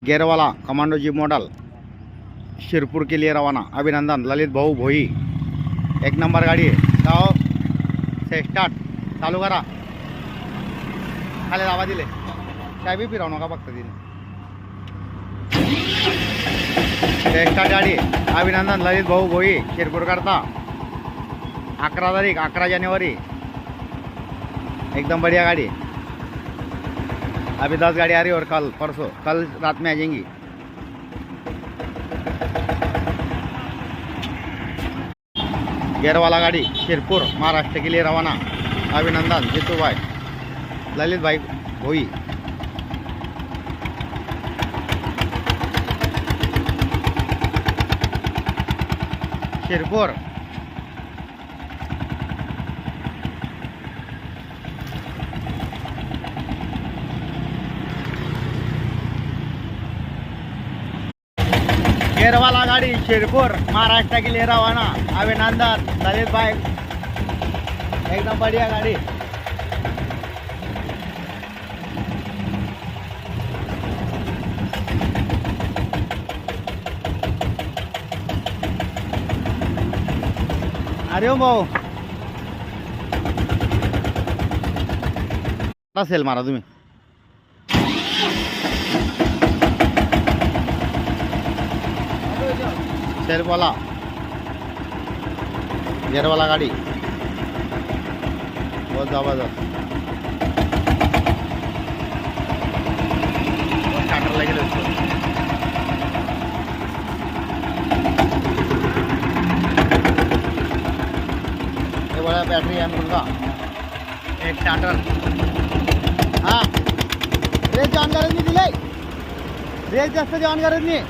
गेरवाला commando jeep model Shirpur के लिए रवाना। अभिनंदन ललित भाऊ भोई। एक नंबर गाड़ी है। जाओ से स्टार्ट चालू करा। खाली लावा दिले काय बी फिरवू नका फक्त तिने। से स्टार्ट गाड़ी आहे। अभिनंदन ललित भाऊ भोई शिरपूर करता 11 तारीख 11 जानेवारी। एकदम बढ़िया गाड़ी है। अभी 10 गाड़ी आ रही है और कल रात में आ जाएंगी। गेयर वाला गाड़ी शिरपुर महाराष्ट्र के लिए रवाना। अभिनंदन जीतू भाई ललित भाई भोई। शिरपुर गेयर वाला गाड़ी शिरपुर महाराष्ट्र के लिए रवाना। अभिनंदन ललित भाई एकदम बढ़िया गाड़ी। अरे भाऊ सेल मारा तुम्ही। सेल वाला गेयर वाला गाड़ी बहुत जबरदस्त। स्टार्टर लगे उसको। ये बड़ा बैटरी है मुर्गा। एक स्टार्टर। हाँ रेस जॉन गरज नाही दिले। रेस जास्त जॉन गरज नाही।